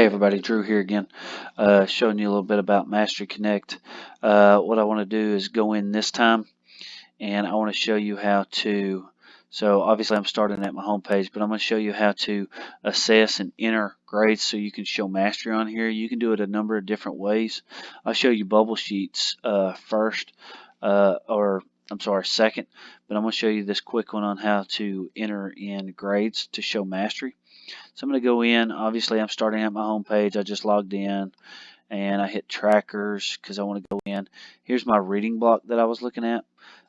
everybody, Drew here again, showing you a little bit about Mastery Connect. What I want to do is go in this time and I want to show you how to, so obviously I'm starting at my home page, but I'm going to show you how to assess and enter grades so you can show mastery on here. You can do it a number of different ways. I'll show you bubble sheets first, or I'm sorry, second, but I'm going to show you this quick one on how to enter in grades to show mastery. So I'm going to go in. Obviously, I'm starting at my home page. I just logged in and I hit trackers because I want to go in. Here's my reading block that I was looking at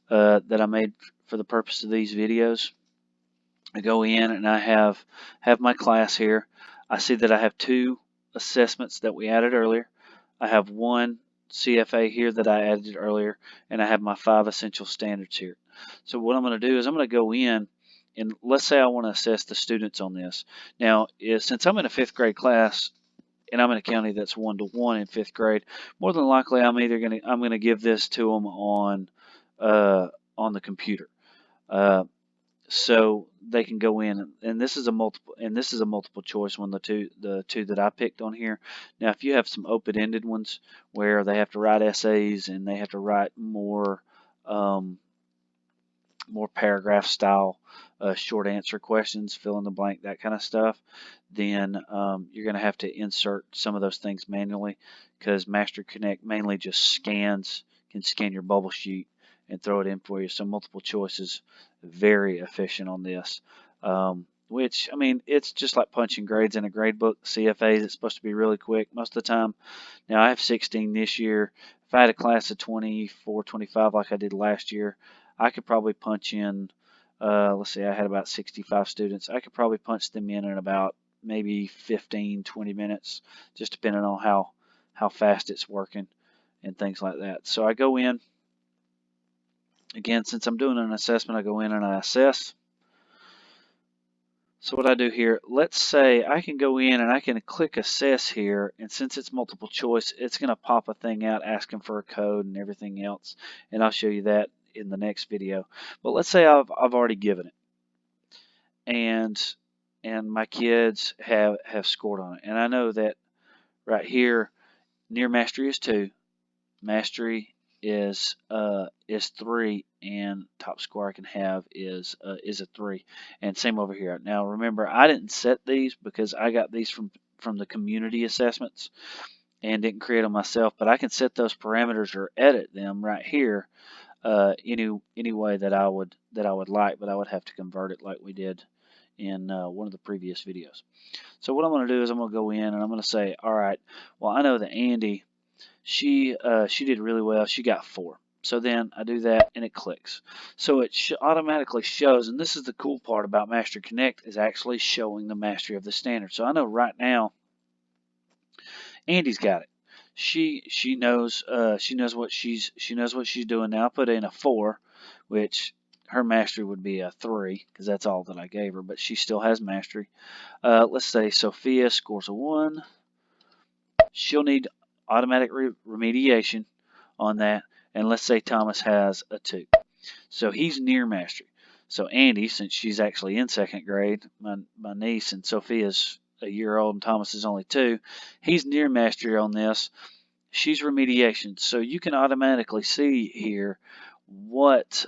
that I made for the purpose of these videos. I go in and I have my class here. I see that I have two assessments that we added earlier. I have one CFA here that I added earlier, and I have my 5 essential standards here. So what I'm going to do is I'm going to go in and let's say I want to assess the students on this. Now, since I'm in a 5th grade class and I'm in a county that's 1-to-1 in 5th grade, more than likely I'm going to give this to them on the computer. So they can go in, and this is a multiple choice one, the two that I picked on here. Now if you have some open-ended ones where they have to write essays and they have to write more paragraph style short answer questions, fill in the blank, that kind of stuff, then you're going to have to insert some of those things manually, because Mastery Connect mainly just can scan your bubble sheet and throw it in for you. So multiple choices, very efficient on this. Which, I mean, it's just like punching grades in a grade book. CFAs, it's supposed to be really quick most of the time. Now, I have 16 this year. If I had a class of 24, 25 like I did last year, I could probably punch in, let's see, I had about 65 students. I could probably punch them in about maybe 15, 20 minutes, just depending on how fast it's working and things like that. So I go in. Again, since I'm doing an assessment, I go in and I assess. So what I do here, let's say I can go in and I can click assess here, and since it's multiple choice, it's going to pop a thing out asking for a code and everything else, and I'll show you that in the next video. But let's say I've already given it, and my kids have scored on it, and I know that right here near mastery is 2, mastery is 3, and top score I can have is a 3, and same over here. Now remember, I didn't set these because I got these from the community assessments and didn't create them myself, but I can set those parameters or edit them right here any way that I would like, but I would have to convert it like we did in one of the previous videos. So what I'm going to do is I'm going to go in and I'm going to say, all right, well, I know that Andy, she did really well. She got 4. So then I do that and it clicks. So it automatically shows, and this is the cool part about Mastery Connect, is actually showing the mastery of the standard. So I know right now Andy's got it. She knows what she's doing now. I put in a 4, which her mastery would be a 3 because that's all that I gave her, but she still has mastery. Let's say Sophia scores a 1. She'll need automatic remediation on that, and let's say Thomas has a 2. So he's near mastery. So Andy, since she's actually in 2nd grade, my niece, and Sophia's a year old and Thomas is only 2, he's near mastery on this. She's remediation. So you can automatically see here what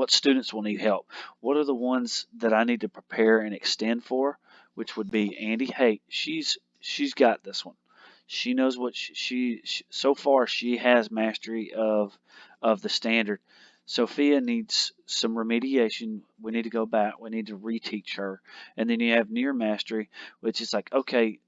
students will need help. What are the ones that I need to prepare and extend for, which would be Andy. Hey, she's got this one. She knows what she so far she has mastery of the standard. Sophia needs some remediation. We need to go back. We need to reteach her. And then you have near mastery, which is like, okay,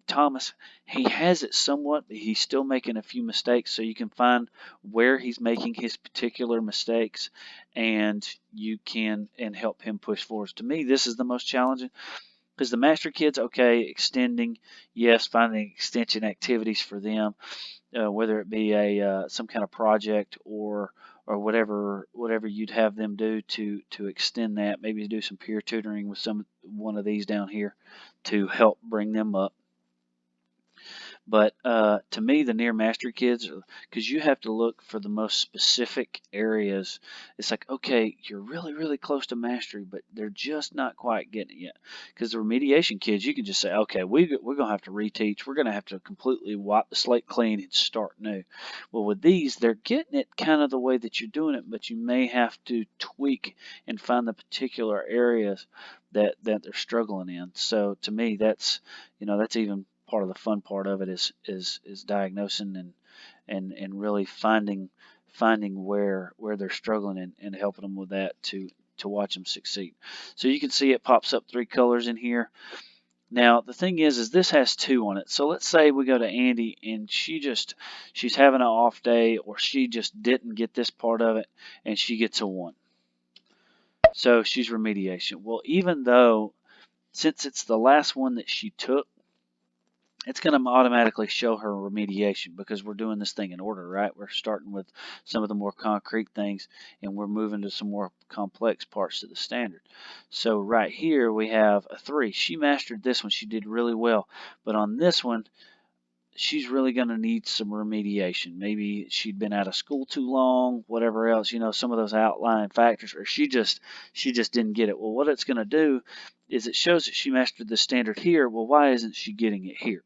Thomas, he has it somewhat, but he's still making a few mistakes, so you can find where he's making his particular mistakes, and you can help him push forward. To me, this is the most challenging, because the master kids, okay, extending, yes, finding extension activities for them, whether it be some kind of project or whatever you'd have them do to extend that, maybe do some peer tutoring with one of these down here to help bring them up. But to me, the near mastery kids, because you have to look for the most specific areas. It's like, okay, you're really, really close to mastery, but they're just not quite getting it yet. Because the remediation kids, you can just say, okay, we're going to have to reteach. We're going to have to completely wipe the slate clean and start new. Well, with these, they're getting it kind of the way that you're doing it, but you may have to tweak and find the particular areas that they're struggling in. So to me, that's even part of the fun part of it is diagnosing and really finding where they're struggling and helping them with that to watch them succeed. So you can see it pops up 3 colors in here. Now the thing is this has 2 on it. So let's say we go to Andy and she's having an off day, or she just didn't get this part of it and she gets a 1. So she's remediation. Well, even though, since it's the last one that she took, it's going to automatically show her remediation because we're doing this thing in order, right? We're starting with some of the more concrete things and we're moving to some more complex parts of the standard. So right here we have a 3. She mastered this one. She did really well. But on this one, she's really going to need some remediation. Maybe she'd been out of school too long, whatever else, some of those outlying factors, or she just didn't get it. Well, what it's going to do is it shows that she mastered the standard here. Well, why isn't she getting it here?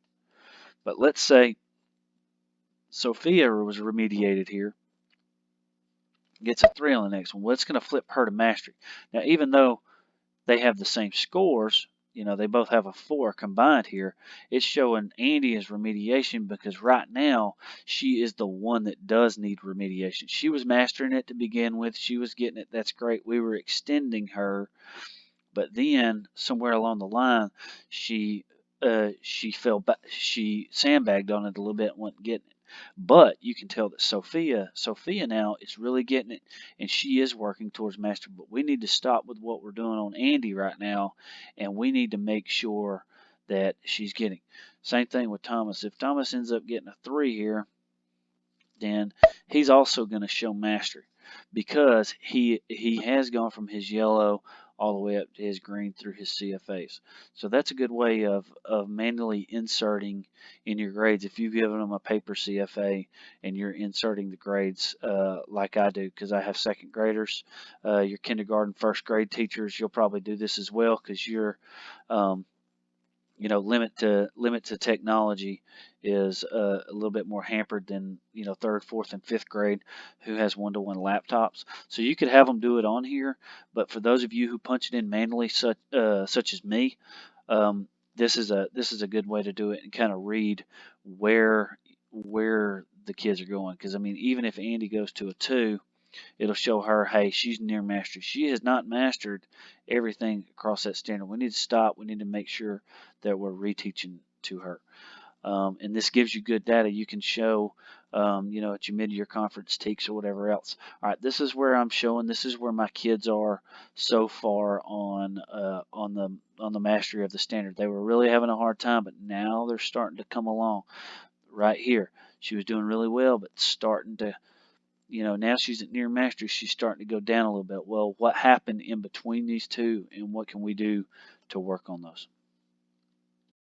But let's say Sophia was remediated here, gets a 3 on the next one. Well, it's going to flip her to mastery. Now, even though they have the same scores, they both have a 4 combined here, it's showing Andy as remediation because right now she is the one that does need remediation. She was mastering it to begin with. She was getting it. That's great. We were extending her. But then somewhere along the line, she fell back. She sandbagged on it a little bit and wasn't getting it. But you can tell that Sophia now is really getting it, and she is working towards mastery. But we need to stop with what we're doing on Andy right now, and we need to make sure that she's getting. Same thing with Thomas. If Thomas ends up getting a 3 here, then he's also going to show mastery because he has gone from his yellow all the way up to his green through his CFAs. So that's a good way of manually inserting in your grades. If you've given them a paper CFA and you're inserting the grades like I do, because I have second graders, your kindergarten, first grade teachers, you'll probably do this as well because you're um, limit to technology is a little bit more hampered than third, fourth, and fifth grade who has one-to-one laptops. So you could have them do it on here, but for those of you who punch it in manually, such as me, um, this is a good way to do it and kind of read where the kids are going. Because I mean, even if Andy goes to a 2, it'll show her, hey, she's near mastery. She has not mastered everything across that standard. We need to stop. We need to make sure that we're reteaching to her. And this gives you good data. You can show, at your mid-year conference teaks or whatever else. All right, this is where I'm showing. This is where my kids are so far on the mastery of the standard. They were really having a hard time, but now they're starting to come along. Right here, she was doing really well, but starting to now she's at near mastery. She's starting to go down a little bit. Well, what happened in between these two, and what can we do to work on those?